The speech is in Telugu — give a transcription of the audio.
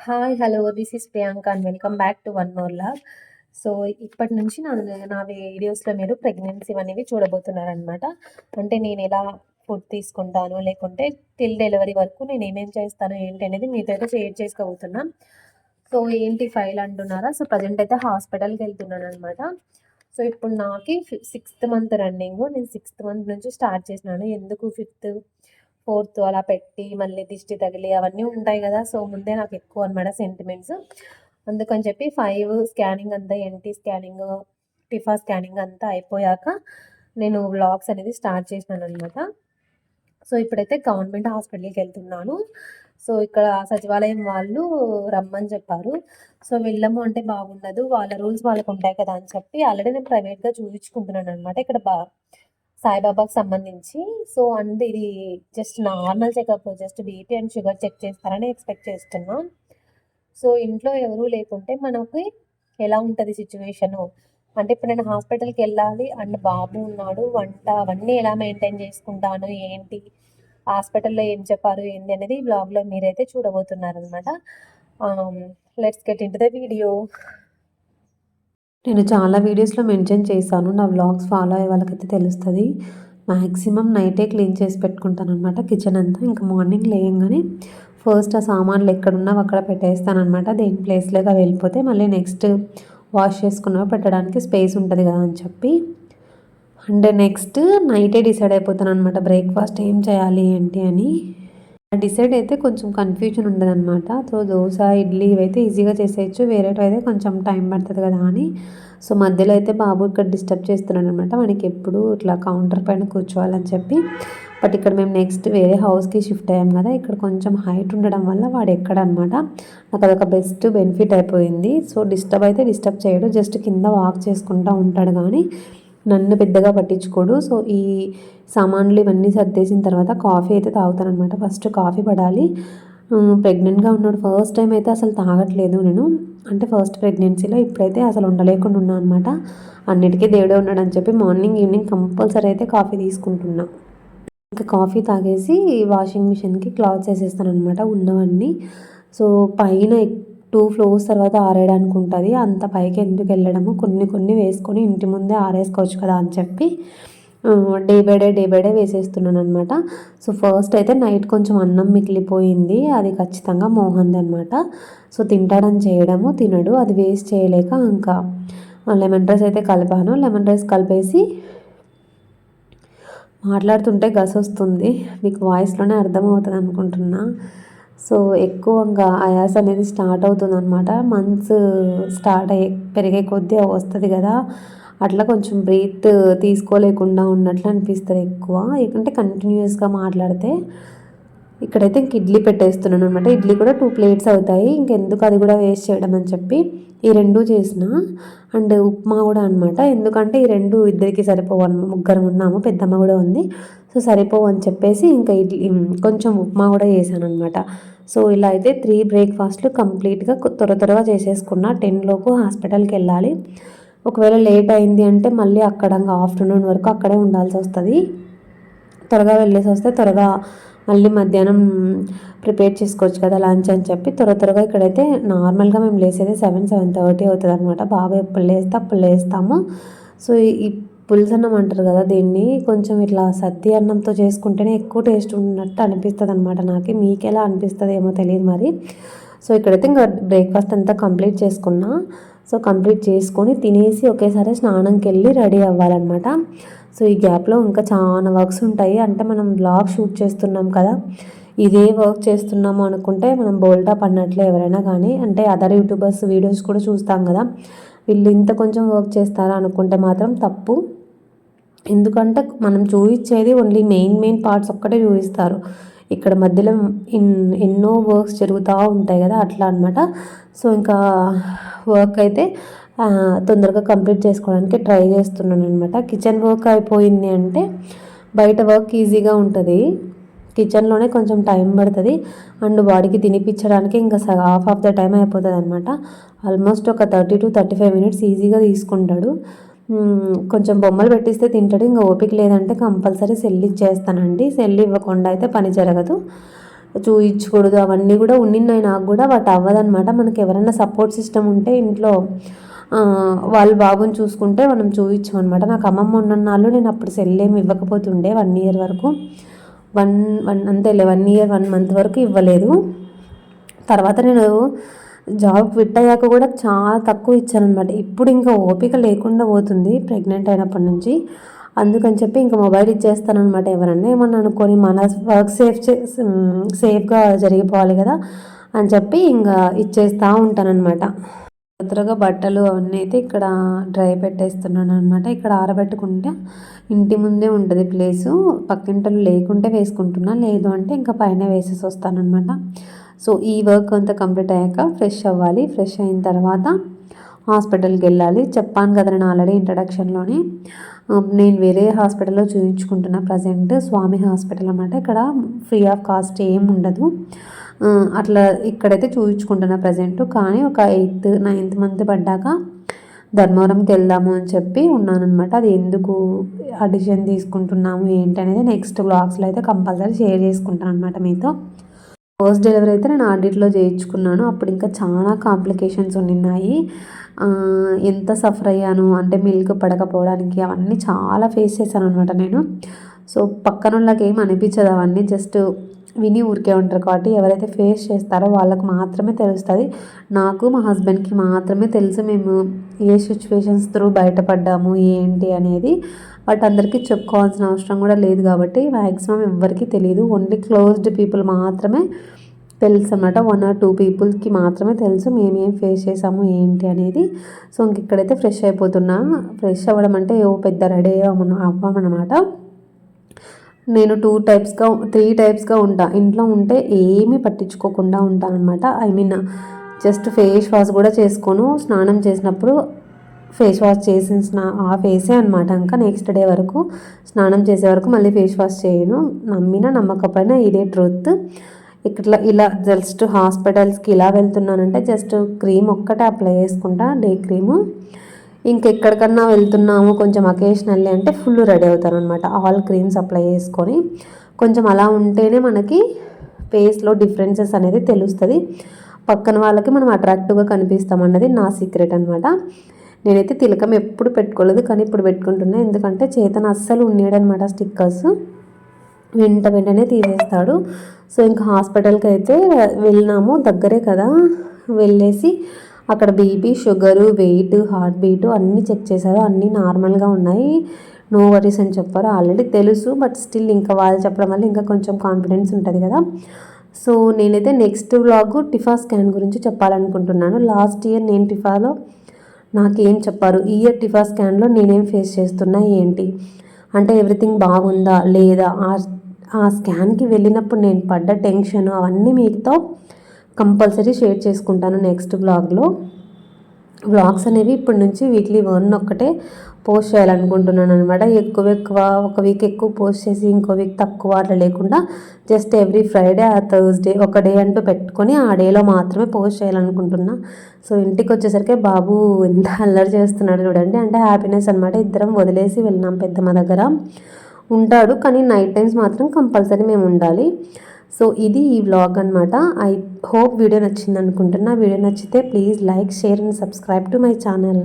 Hi! Hello! This is Priyanka and welcome back to one more log. So, ఇప్పటి నుంచి నా వీడియోస్‌లో మీరు ప్రెగ్నెన్సీవనేవి చూడబోతున్నారనమాట. అంటే నేనెలా ఫుడ్ తీసుకుంటాను, లేకుంటే టిల్ డెలివరీ వరకు నేనేమేం చేస్తాను, ఏంటి అనేది మీతో అయితే షేర్ చేసుకోబోతున్నా. సో, ఏంటి ఫైల్ అంటున్నారా? సో, ప్రెజెంట్ అయితే హాస్పిటల్‌కెళ్తున్నాననమాట. సో, ఇప్పుడు నాకి సిక్స్త్ మంత్ రన్నింగు. నేను సిక్స్త్ మంత్ నుంచి స్టార్ట్ చేసినాను. ఎందుకు ఫిఫ్త్, ఫోర్త్ అలా పెట్టి మళ్ళీ దిష్టి తగిలి అవన్నీ ఉంటాయి గదా! సో, ముందే నాకెక్కువ అనమాట సెంటిమెంట్స్. అందుకని చెప్పి 5 స్కానింగ్ అంతా ఎన్‌టీ స్కానింగ్, టిఫా స్కానింగ్ అంతా అయిపోయాక నేను వ్లాగ్స్ అనేది స్టార్ట్ చేసినాననమాట. సో, ఇప్పుడైతే గవర్నమెంట్ హాస్పిటల్‌కెళ్తున్నాను. సో, ఇక్కడ సచివాలయం వాళ్ళు రమ్మని చెప్పారు. సో, వెళ్ళము అంటే బాగుండదు. వాళ్ళ రూల్స్ వాళ్ళకుంటాయి కదా! అని చెప్పి ఆల్రెడీ నేను ప్రైవేట్‌గా చూయించుకుంటున్నాననమాట. ఇక్కడ సాయిబాబాకి సంబంధించి. సో, అండ్ ఇది just normal checkup. Just BP and sugar check చేస్తారని ఎక్స్‌పెక్ట్ చేస్తున్నా. సో, ఇంట్లో ఎవరు లేకుంటే మనకి ఎలా ఉంటది సిట్యుయేషను. అంటే ఇప్పుడు నేను హాస్పిటల్‌కెళ్ళాలి అండ్ బాబు ఉన్నాడు. వంట అవన్నీ ఎలా మెయింటైన్ చేసుకుంటాను, ఏంటి, హాస్పిటల్‌లో ఏం చెప్పారు, ఏంది అనేది ఈ వ్లాగ్‌లో మీరైతే చూడబోతున్నారనమాట. Let's get into the video. నేను చాలా వీడియోస్‌లో మెన్షన్ చేశాను. నా వ్లాగ్స్ ఫాలో అయ్యే వాళ్ళకైతే తెలుస్తది. మాక్సిమం నైటే క్లీన్ చేసి పెట్టుకుంటాననమాట కిచెన్ అంతా. ఇంక మార్నింగ్ లేయంగానే ఫస్ట్ ఆ సామాన్లు ఎక్కడున్నావో అక్కడ పెట్టేస్తాననమాట. దేని ప్లేస్‌లోకి అవి వెళ్ళిపోతే మళ్ళీ నెక్స్ట్ వాష్ చేసుకున్నవి పెట్టడానికి స్పేస్ ఉంటది కదా అని చెప్పి. అండ్ నెక్స్ట్ నైటే డిసైడ్ అయిపోతాననమాట బ్రేక్‌ఫాస్ట్ ఏం చేయాలి ఏంటి అని. డిసైడ్ అయితే కొంచెం కన్‌ఫ్యూజన్ ఉండదనమాట. సో, దోస, ఇడ్లీ ఇవైతే ఈజీగా చేసేయొచ్చు. వేరేటివైతే కొంచెం టైం పడతది కదా అని. సో, మధ్యలో అయితే బాబు ఇక్కడ డిస్టర్బ్ చేస్తున్నాడనమాట. వాడికెప్పుడు ఇట్లా కౌంటర్ పైన కూర్చోవాలని చెప్పి. బట్ ఇక్కడ మేము నెక్స్ట్ వేరే హౌస్‌కి షిఫ్ట్ అయ్యాం కదా! ఇక్కడ కొంచెం హైట్ ఉండడం వల్ల వాడు ఎక్కడనమాట. నాకు అదొక బెస్ట్ బెనిఫిట్ అయిపోయింది. సో, డిస్టర్బ్ చేయడు. జస్ట్ కింద వాక్ చేసుకుంటా ఉంటాడు గానీ నన్ను పెద్దగా పట్టించుకోడు. సో, ఈ సామాన్లు ఇవన్నీ సర్దేసిన తర్వాత కాఫీ అయితే తాగుతాననమాట. ఫస్ట్ కాఫీ పడాలి. ప్రెగ్నెంట్‌గా ఉన్నాడు. ఫస్ట్ టైం అయితే అసలు తాగట్లేదు నేను. అంటే ఫస్ట్ ప్రెగ్నెన్సీలో. ఇప్పుడైతే అసలు ఉండలేకుండా ఉన్నా అనమాట. అన్నిటికీ దేవుడే ఉన్నాడని చెప్పి మార్నింగ్, ఈవినింగ్ కంపల్సరీ అయితే కాఫీ తీసుకుంటున్నా. ఇంకా కాఫీ తాగేసి వాషింగ్ మిషన్‌కి క్లాత్స్ ఏసేస్తాననమాట ఉన్నవన్నీ. సో, పైన 2 ఫ్లోర్స్ తర్వాత ఆరేయడానికి ఉంటది. అంత పైకి ఎందుకు వెళ్ళడము, కొన్ని కొన్ని వేసుకొని ఇంటి ముందే ఆరేసుకోవచ్చు కదా అని చెప్పి డే బై డే వేసేస్తున్నాననమాట. సో, ఫస్ట్ అయితే నైట్ కొంచెం అన్నం మిగిలిపోయింది. అది ఖచ్చితంగా మోహన్‌దనమాట. సో, తింటాడని చేయడము, తినడు. అది వేస్ట్ చేయలేక ఇంకా లెమన్ రైస్ అయితే కలిపాను. లెమన్ రైస్ కలిపేసి మాట్లాడుతుంటే గసొస్తుంది. మీకు వాయిస్‌లోనే అర్థమవుతది అనుకుంటున్నా. సో, ఎక్కువగా ఆయాస అనేది స్టార్ట్ అవుతుందనమాట. మంత్స్ స్టార్ట్ అయ్యే పెరిగే కొద్దీ వస్తది కదా! అట్లా కొంచెం బ్రీత్ తీసుకోలేకుండా ఉన్నట్లు అనిపిస్తది ఎక్కువ. అంటే కంటిన్యూయస్‌గా మాట్లాడితే. ఇక్కడైతే ఇంక ఇడ్లీ పెట్టేస్తున్నాననమాట. ఇడ్లీ కూడా 2 ప్లేట్స్ అవుతాయి. ఇంకెందుకు అది కూడా వేస్ట్ చేయడం అని చెప్పి ఈ 2 చేసిన. అండ్ ఉప్మా కూడా అనమాట. ఎందుకంటే ఈ 2 ఇద్దరికి సరిపోవు ముగ్గురం ఉన్నాము. పెద్దమ్మ కూడా ఉంది. సో, సరిపోవు అని చెప్పేసి ఇంకా కొంచెం ఉప్మా కూడా చేశాననమాట. సో, ఇలా అయితే 3 బ్రేక్‌ఫాస్ట్‌లు కంప్లీట్‌గా త్వరగా చేసేసుకున్న. 10 లోపు హాస్పిటల్‌కెళ్ళాలి. ఒకవేళ లేట్ అయింది అంటే మళ్ళీ అక్కడ ఆఫ్టర్‌నూన్ వరకు అక్కడే ఉండాల్సొస్తది. త్వరగా వెళ్ళేసొస్తే త్వరగా మళ్ళీ మధ్యాహ్నం ప్రిపేర్ చేసుకోవచ్చు కదా లంచ్ అని చెప్పి త్వరగా ఇక్కడైతే నార్మల్గా మేము లేసేది 7:30 అవుతుందనమాట. బాబు ఎప్పుడు లేస్తే అప్పుడు లేస్తాము. సో, ఈ పులుసన్నం అంటారు కదా దీన్ని, కొంచెం ఇట్లా సద్ది అన్నంతో చేసుకుంటేనే ఎక్కువ టేస్ట్ ఉన్నట్టు అనిపిస్తుంది అనమాట నాకు. మీకు ఎలా అనిపిస్తుంది ఏమో తెలియదు మరి. సో, ఇక్కడైతే ఇంకా బ్రేక్ఫాస్ట్ అంతా కంప్లీట్ చేసుకున్నా. సో, కంప్లీట్ చేసుకొని తినేసి ఒకేసారి స్నానంకి వెళ్ళి రెడీ అవ్వాలన్నమాట. సో, ఈ గ్యాప్లో ఇంకా చాలా వర్క్స్ ఉంటాయి. అంటే మనం వ్లాగ్ షూట్ చేస్తున్నాం కదా, ఇదే వర్క్ చేస్తున్నాము అనుకుంటే మనం బోల్టా పడినట్లే ఎవరైనా కానీ. అంటే అదర్ యూట్యూబర్స్ వీడియోస్ కూడా చూస్తాం కదా, వీళ్ళు ఇంత కొంచెం వర్క్ చేస్తారా అనుకుంటే మాత్రం తప్పు. ఎందుకంటే మనం చూపించేది ఓన్లీ మెయిన్ పార్ట్స్ ఒక్కటే చూపిస్తారు. ఇక్కడ మధ్యలో ఎన్నో వర్క్స్ జరుగుతూ ఉంటాయి కదా, అట్లా అనమాట. సో, ఇంకా వర్క్ అయితే తొందరగా కంప్లీట్ చేసుకోవడానికి ట్రై చేస్తున్నాను అనమాట. కిచెన్ వర్క్ అయిపోయింది అంటే బయట వర్క్ ఈజీగా ఉంటుంది. కిచెన్లోనే కొంచెం టైం పడుతుంది. అండ్ వాడికి తినిపించడానికి ఇంకా హాఫ్ ఆఫ్ ద టైం అయిపోతుంది అనమాట. ఆల్మోస్ట్ ఒక 30 to 35 మినిట్స్ ఈజీగా తీసుకుంటాడు. కొంచెం బొమ్మలు పెట్టిస్తే తింటాడు. ఇంకా ఓపిక లేదంటే కంపల్సరీ సెల్ ఇచ్చేస్తానండి. సెల్ ఇవ్వకుండా అయితే పని జరగదు. చూయించకూడదు అవన్నీ కూడా ఉండినాయి నాకు కూడా. బట్ అవ్వదన్నమాట. మనకి ఎవరైనా సపోర్ట్ సిస్టమ్ ఉంటే ఇంట్లో వాళ్ళు బాబుని చూసుకుంటే మనం చూయించామన్నమాట. నాకు అమ్మమ్మ ఉన్నన్నాళ్ళు నేను అప్పుడు సెల్ ఏమి ఇవ్వకపోతుండే 1 ఇయర్ వరకు. అంతేలే 1 ఇయర్ 1 మంత్ వరకు ఇవ్వలేదు. తర్వాత నేను జాబ్ క్విట్ అయ్యాక కూడా చాలా తక్కువ ఇచ్చానమాట. ఇప్పుడు ఇంకా ఓపిక లేకుండా పోతుంది ప్రెగ్నెంట్ అయినప్పటి నుంచి. అందుకని చెప్పి ఇంకా మొబైల్ ఇచ్చేస్తానమాట. ఎవరన్నా ఏమన్నా అనుకొని మన వర్క్ సేఫ్గా జరిగిపోవాలి కదా అని చెప్పి ఇంకా ఇచ్చేస్తూ ఉంటానన్నమాట. కొత్తగా బట్టలు అవన్నీ అయితే ఇక్కడ డ్రై పెట్టేస్తున్నాను అనమాట. ఇక్కడ ఆరబెట్టుకుంటే ఇంటి ముందే ఉంటుంది ప్లేసు. పక్కింటలు లేకుంటే వేసుకుంటున్నా, లేదు అంటే ఇంకా పైన వేసేసి వస్తానమాట. సో ఈ వర్క్ అంతా కంప్లీట్ అయ్యాక ఫ్రెష్ అవ్వాలి. ఫ్రెష్ అయిన తర్వాత హాస్పిటల్కి వెళ్ళాలి. చెప్పాను కదా నేను ఆల్రెడీ ఇంట్రడక్షన్లోనే. నేను వేరే హాస్పిటల్లో చూపించుకుంటున్నా ప్రజెంట్, స్వామి హాస్పిటల్ అన్నమాట. ఇక్కడ ఫ్రీ ఆఫ్ కాస్ట్ ఏం ఉండదు. అట్లా ఇక్కడైతే చూపించుకుంటున్నా ప్రజెంట్. కానీ ఒక 8th 9th మంత్ పడ్డాక ధర్మవరంకి వెళ్దాము అని చెప్పి ఉన్నానమాట. అది ఎందుకు ఆ డిసిషన్ తీసుకుంటున్నాము ఏంటి అనేది నెక్స్ట్ వ్లాగ్స్లో అయితే కంపల్సరీ షేర్ చేసుకుంటాను అనమాట మీతో. ఫస్ట్ డెలివరీ అయితే నేను ఆడిట్లో చేయించుకున్నాను. అప్పుడు ఇంకా చాలా కాంప్లికేషన్స్ ఉన్నాయి. ఎంత సఫర్ అయ్యాను అంటే మిల్క్ పడకపోవడానికి అవన్నీ చాలా ఫేస్ చేశాను అనమాట నేను. సో పక్కన వాళ్ళకి ఏం అనిపించదు, అవన్నీ జస్ట్ విని ఊరికే ఉంటారు. కాబట్టి ఎవరైతే ఫేస్ చేస్తారో వాళ్ళకి మాత్రమే తెలుస్తుంది. నాకు మా హస్బెండ్కి మాత్రమే తెలుసు మేము ఏ సిచ్యువేషన్స్ త్రూ బయటపడ్డాము ఏంటి అనేది. బట్ అందరికీ చెప్పుకోవాల్సిన అవసరం కూడా లేదు కాబట్టి మ్యాక్సిమం ఎవరికి తెలియదు. ఓన్లీ క్లోజ్డ్ పీపుల్ మాత్రమే తెలుసు అన్నమాట. 1 or 2 పీపుల్కి మాత్రమే తెలుసు మేమేం ఫేస్ చేసాము ఏంటి అనేది. సో ఇంక ఇక్కడైతే ఫ్రెష్ అయిపోతున్నా. ఫ్రెష్ అవ్వడం అంటే పెద్ద రెడీ అవ్వమన్నమాట. నేను 3 టైప్స్గా ఉంటా. ఇంట్లో ఉంటే ఏమీ పట్టించుకోకుండా ఉంటాను అనమాట. జస్ట్ ఫేస్ వాష్ కూడా చేసుకోను. స్నానం చేసినప్పుడు ఫేస్ వాష్ చేసిన ఆ ఫేసే అనమాట. ఇంకా నెక్స్ట్ డే వరకు స్నానం చేసే వరకు మళ్ళీ ఫేస్ వాష్ చేయను. నమ్మకపోయినా ఇదే ట్రూత్. ఇలా జస్ట్ హాస్పిటల్స్కి ఇలా వెళ్తున్నానంటే జస్ట్ క్రీమ్ ఒక్కటే అప్లై చేసుకుంటా, డే క్రీము. ఇంకెక్కడికన్నా వెళ్తున్నాము కొంచెం అకేషనల్లీ అంటే ఫుల్ రెడీ అవుతాను అనమాట. ఆల్ క్రీమ్స్ అప్లై చేసుకొని కొంచెం అలా ఉంటేనే మనకి ఫేస్లో డిఫరెన్సెస్ అనేది తెలుస్తుంది. పక్కన వాళ్ళకి మనం అట్రాక్టివ్గా కనిపిస్తాం అన్నది నా సీక్రెట్ అనమాట. నేనైతే తిలకం ఎప్పుడు పెట్టుకోలేదు, కానీ ఇప్పుడు పెట్టుకుంటున్నా. ఎందుకంటే చేతన అస్సలు ఉన్నాడనమాట స్టిక్కర్స్, వెంటనే తీసేస్తాడు. సో ఇంకా హాస్పిటల్కి అయితే వెళ్ళినాము, దగ్గరే కదా. వెళ్ళేసి అక్కడ BP, sugar, weight, heart beat అన్నీ చెక్ చేశారు. అన్నీ నార్మల్గా ఉన్నాయి, నో వరీస్ అని చెప్పారు. ఆల్రెడీ తెలుసు, బట్ స్టిల్ ఇంకా వాళ్ళు చెప్పడం వల్ల ఇంకా కొంచెం కాన్ఫిడెన్స్ ఉంటుంది కదా. సో నేనైతే నెక్స్ట్ వ్లాగ్ టిఫా స్కాన్ గురించి చెప్పాలనుకుంటున్నాను. లాస్ట్ ఇయర్ నేను టిఫాలో నాకేం చెప్పారు, ఈ ఇయర్ టిఫా స్కాన్లో నేనేం ఫేస్ చేస్తున్నా ఏంటి అంటే ఎవ్రీథింగ్ బాగుందా లేదా, ఆ స్కాన్కి వెళ్ళినప్పుడు నేను పడ్డ టెన్షన్ అవన్నీ మీతో కంపల్సరీ షేర్ చేసుకుంటాను నెక్స్ట్ వ్లాగ్లో. వ్లాగ్స్ అనేవి ఇప్పటి నుంచి వీక్లీ 1 ఒక్కటే పోస్ట్ చేయాలనుకుంటున్నాను అనమాట. ఎక్కువ ఒక వీక్ ఎక్కువ పోస్ట్ చేసి ఇంకో వీక్ తక్కువ అట్లా లేకుండా జస్ట్ ఎవ్రీ ఫ్రైడే ఆ థర్స్డే ఒక డే అంటూ పెట్టుకొని ఆ డేలో మాత్రమే పోస్ట్ చేయాలనుకుంటున్నా. సో ఇంటికి వచ్చేసరికి బాబు ఎంత అల్లరి చేస్తున్నాడు చూడండి. అంటే హ్యాపీనెస్ అనమాట. ఇద్దరం వదిలేసి వెళ్ళినాం పెద్దమ్మ దగ్గర. ఉంటాడు, కానీ నైట్ టైమ్స్ మాత్రం కంపల్సరీ మేము ఉండాలి. సో ఇది ఈ వ్లాగ్ అనమాట. ఐ హోప్ వీడియో నచ్చింది అనుకుంటున్నా. వీడియో నచ్చితే please like, share and subscribe to my channel.